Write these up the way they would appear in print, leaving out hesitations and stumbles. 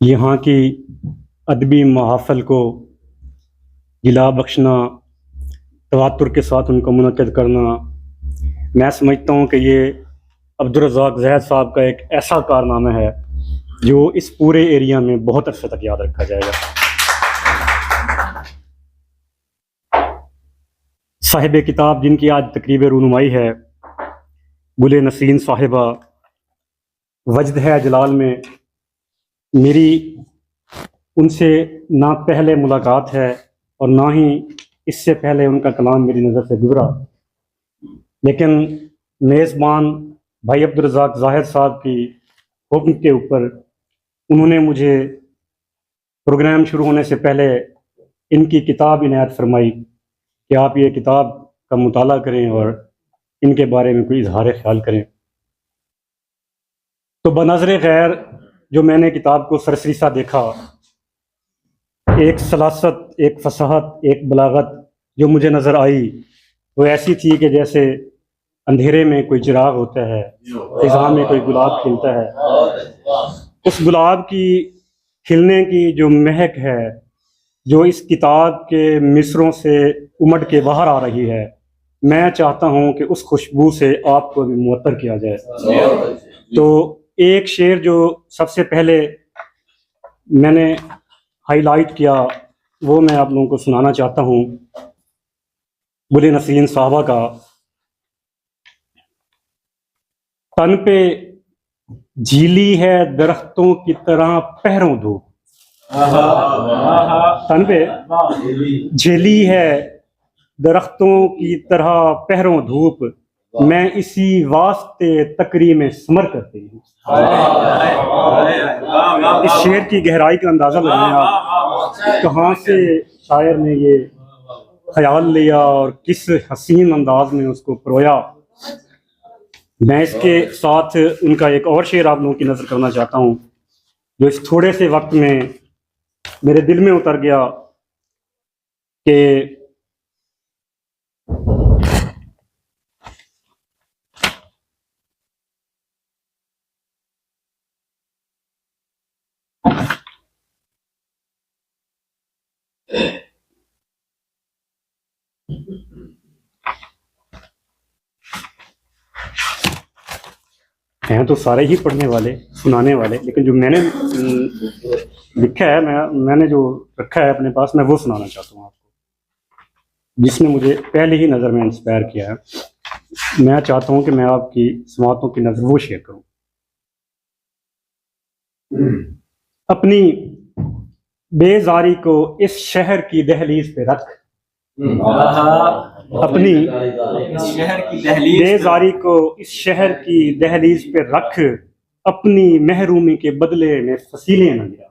یہاں کی ادبی محافل کو جلا بخشنا، تواتر کے ساتھ ان کو منعقد کرنا، میں سمجھتا ہوں کہ یہ عبدالرزاق زاہد صاحب کا ایک ایسا کارنامہ ہے جو اس پورے ایریا میں بہت عرصے تک یاد رکھا جائے گا۔ صاحب کتاب جن کی آج تقریب رونمائی ہے، گل نسرین صاحبہ، وجد ہے جلال میں میری ان سے نہ پہلے ملاقات ہے اور نہ ہی اس سے پہلے ان کا کلام میری نظر سے گزرا، لیکن میزبان بھائی عبدالرزاق زاہد صاحب کی حکم کے اوپر انہوں نے مجھے پروگرام شروع ہونے سے پہلے ان کی کتاب عنایت فرمائی کہ آپ یہ کتاب کا مطالعہ کریں اور ان کے بارے میں کوئی اظہار خیال کریں۔ تو بنظر غیر جو میں نے کتاب کو سرسری سا دیکھا، ایک سلاست، ایک فصاحت، ایک بلاغت جو مجھے نظر آئی وہ ایسی تھی کہ جیسے اندھیرے میں کوئی چراغ ہوتا ہے، خزاں میں کوئی گلاب کھلتا ہے، اس گلاب کی کھلنے کی جو مہک ہے جو اس کتاب کے مصروں سے امڑ کے باہر آ رہی ہے، میں چاہتا ہوں کہ اس خوشبو سے آپ کو بھی معطر کیا جائے۔ تو ایک شعر جو سب سے پہلے میں نے ہائی لائٹ کیا وہ میں آپ لوگوں کو سنانا چاہتا ہوں، گل نسرین صاحبہ کا۔ تن پہ جھیلی ہے درختوں کی طرح پہروں دھوپ، تن پہ جھیلی ہے درختوں کی طرح پہروں دھوپ، میں اسی واسطے تکری میں سمر کرتی ہوں۔ اس شعر کی گہرائی کا اندازہ لگائیں آپ، کہاں سے شاعر نے یہ خیال لیا اور کس حسین انداز میں اس کو پرویا۔ میں اس کے ساتھ ان کا ایک اور شعر آپ لوگوں کی نظر کرنا چاہتا ہوں جو اس تھوڑے سے وقت میں میرے دل میں اتر گیا کہ ہیں تو سارے ہی پڑھنے والے، سنانے والے، لیکن جو میں نے لکھا ہے، میں نے جو رکھا ہے اپنے پاس، میں وہ سنانا چاہتا ہوں آپ کو، جس نے مجھے پہلے ہی نظر میں انسپائر کیا ہے۔ میں چاہتا ہوں کہ میں آپ کی سماعتوں کی نظر وہ شیئر کروں۔ اپنی بیزاری کو اس شہر کی دہلیز پہ رکھ، اپنی بیزاری کو اس شہر کی دہلیز پہ رکھ، اپنی محرومی کے بدلے میں فصیلیں نہ گرا۔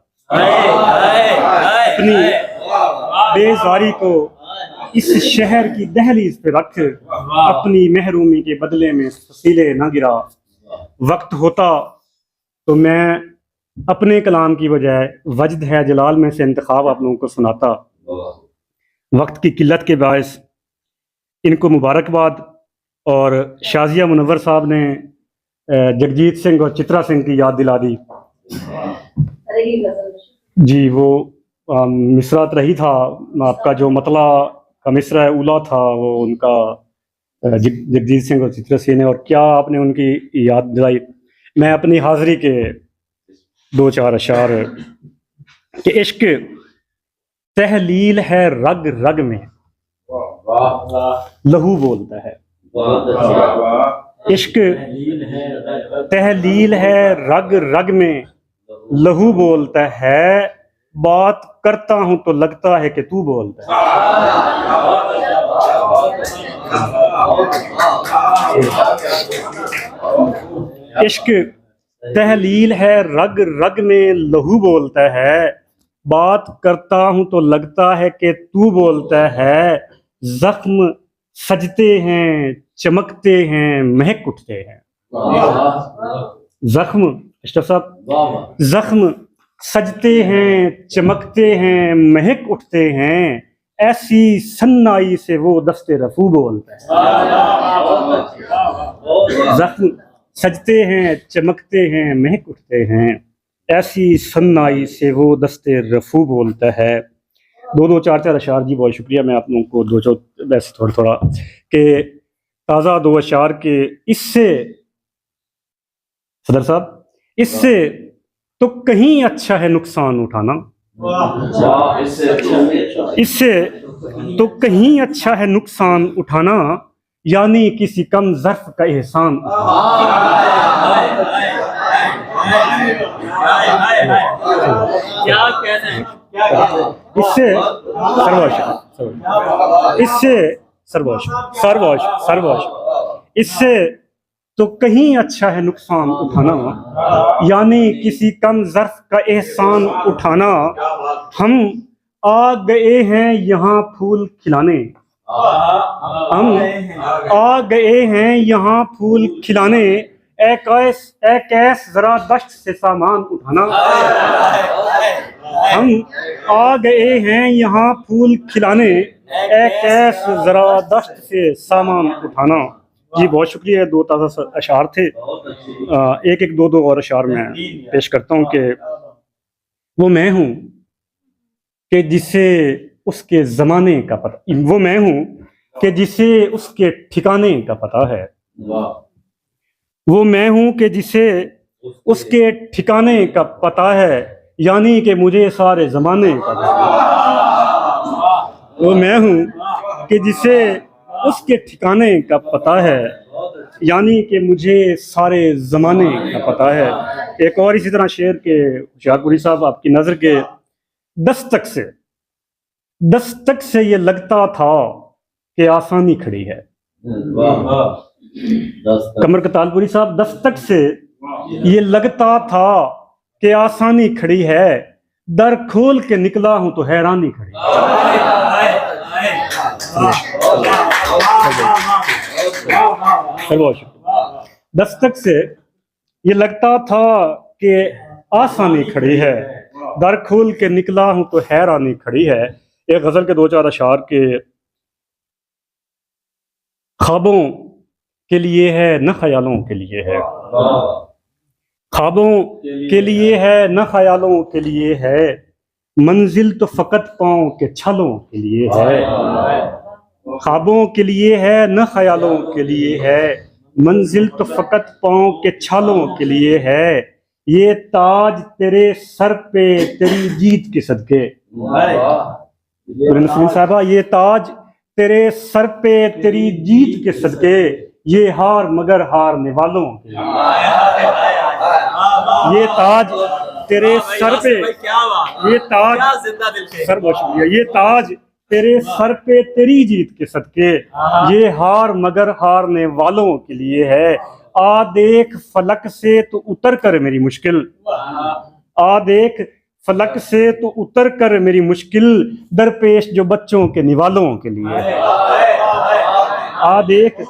اپنی بیزاری کو اس شہر کی دہلیز پہ رکھ، اپنی محرومی کے بدلے میں فصیلیں نہ گرا۔ وقت ہوتا تو میں اپنے کلام کی بجائے وجد ہے جلال میں سے انتخاب آپ لوگوں کو سناتا، وقت کی قلت کے باعث ان کو مبارکباد، اور شازیہ منور صاحب نے جگجیت سنگھ اور چترا سنگھ کی یاد دلا دی۔ جی وہ مصرعۃ رہی تھا آپ کا، جو مطلع کا مصرع اولا تھا وہ ان کا جگجیت سنگھ اور چترا سنگھ نے، اور کیا آپ نے ان کی یاد دلائی۔ میں اپنی حاضری کے دو چار اشعار کہ عشق تحلیل ہے رگ رگ میں لہو بولتا ہے، عشق تحلیل ہے رگ رگ میں لہو بولتا ہے، بات کرتا ہوں تو لگتا ہے کہ تو بولتا ہے۔ عشق تحلیل ہے رگ رگ میں لہو بولتا ہے، بات کرتا ہوں تو لگتا ہے کہ تو بولتا ہے، زخم سجتے ہیں چمکتے ہیں مہک اٹھتے ہیں۔ زخم اشرف صاحب، زخم سجتے ہیں چمکتے ہیں مہک اٹھتے ہیں، ایسی سنائی سے وہ دست رفو بولتا ہے۔ زخم سجتے ہیں چمکتے ہیں مہک اٹھتے ہیں، ایسی سنائی سے وہ دست رفو بولتا ہے. دو چار اشعار. جی بہت شکریہ. میں آپ لوگوں کو ویسے تھوڑا کہ تازہ 2 اشعار کے اس سے صدر صاحب اس سے تو کہیں اچھا ہے نقصان اٹھانا. اس سے تو کہیں اچھا ہے نقصان اٹھانا یعنی کسی کم ظرف کا احسان. اس سے اس سے تو کہیں اچھا ہے نقصان اٹھانا یعنی کسی کم ظرف کا احسان اٹھانا. ہم آ گئے ہیں یہاں پھول کھلانے. ہم آ گئے ہیں یہاں پھول کھلانے. اے کیس ذرا دشت سے سامان اٹھانا. ہم آ گئے ہیں یہاں پھول کھلانے. اے کیس ذرا دشت سے سامان اٹھانا. جی بہت شکریہ. 2 تازہ اشعار تھے. ایک 2 اور اشعار میں پیش کرتا ہوں کہ وہ میں ہوں کہ جسے اس کے زمانے کا پتہ. وہ میں ہوں کہ جسے اس کے ٹھکانے کا پتہ ہے. وہ میں ہوں کہ جسے اس کے ٹھکانے کا پتہ ہے یعنی کہ مجھے سارے زمانے کا پتہ ہے. وہ میں ہوں کہ جسے اس کے ٹھکانے کا پتہ ہے یعنی کہ مجھے سارے زمانے کا پتہ ہے. ایک اور اسی طرح شعر کے ہوشیار پوری صاحب آپ کی نظر کے دستک سے یہ لگتا تھا کہ آسانی کھڑی ہے. قمر کتال پوری صاحب دستک سے یہ لگتا تھا کہ آسانی کھڑی ہے. در کھول کے نکلا ہوں تو حیرانی کھڑی ہے. دستک سے یہ لگتا تھا کہ آسانی کھڑی ہے. در کھول کے نکلا ہوں تو حیرانی کھڑی ہے. ایک غزل کے 2 4 اشعار کے خوابوں کے لیے ہے نہ خیالوں کے لیے ہے. خوابوں کے لیے ہے نہ خیالوں کے لیے ہے. منزل تو فقط پاؤں کے چھالوں کے لیے ہے. خوابوں کے لیے ہے نہ خیالوں کے لیے ہے. منزل تو فقط پاؤں کے چھالوں کے لیے ہے. یہ تاج تیرے سر پہ تیری جیت کے صدقے. نسرین صاحبہ یہ تاج تیرے سر پہ تیری جیت کے صدقے. یہ ہار مگر ہارنے والوں کے لیے. یہ تاج تیرے سر پہ یہ تاج سر بہت شکریہ. یہ تاج تیرے سر پہ تیری جیت کے صدقے. یہ ہار مگر ہارنے والوں کے لیے ہے. آ دیکھ فلک سے تو اتر کر میری مشکل. آ دیکھ فلک سے تو اتر کر میری مشکل. درپیش جو بچوں کے نوالوں کے لیے ہے. آ دیکھ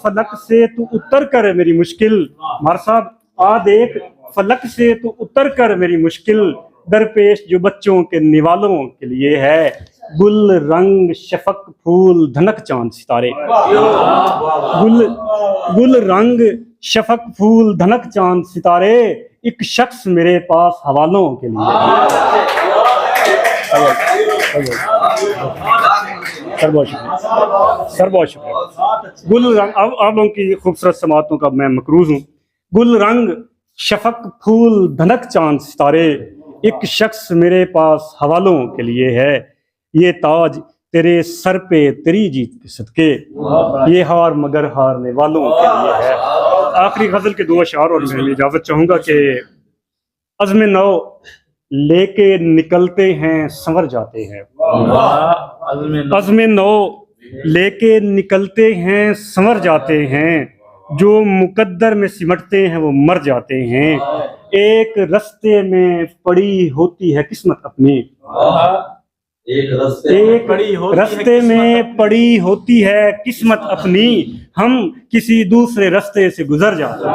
فلک سے تو اتر کر میری مشکل. مار صاحب آ دیکھ فلک سے تو اتر کر میری مشکل. درپیش جو بچوں کے نوالوں کے لیے ہے. گل رنگ شفق پھول دھنک چاند ستارے. گل رنگ شفق پھول دھنک چاند ستارے. ایک شخص میرے پاس حوالوں کے لیے. سر بہت شکریہ. گل رنگ آپ لوگوں کی خوبصورت سماعتوں کا میں مقروض ہوں. گل رنگ شفق پھول دھنک چاند ستارے. ایک شخص میرے پاس حوالوں کے لیے ہے. یہ تاج تیرے سر پہ تیری جیت کے صدقے. یہ ہار مگر ہارنے والوں کے لیے ہے. آخری غزل کے 2 اشعار اور میں اجازت چاہوں گا کہ عزم نو لے کے نکلتے ہیں سنور جاتے ہیں. عزم نو لے کے نکلتے ہیں سنور جاتے ہیں. جو مقدر میں سمٹتے ہیں وہ مر جاتے ہیں. ایک رستے میں پڑی ہوتی ہے قسمت اپنی. ایک رستے میں پڑی ہوتی ہے قسمت اپنی. ہم کسی دوسرے رستے سے گزر جاتے ہیں.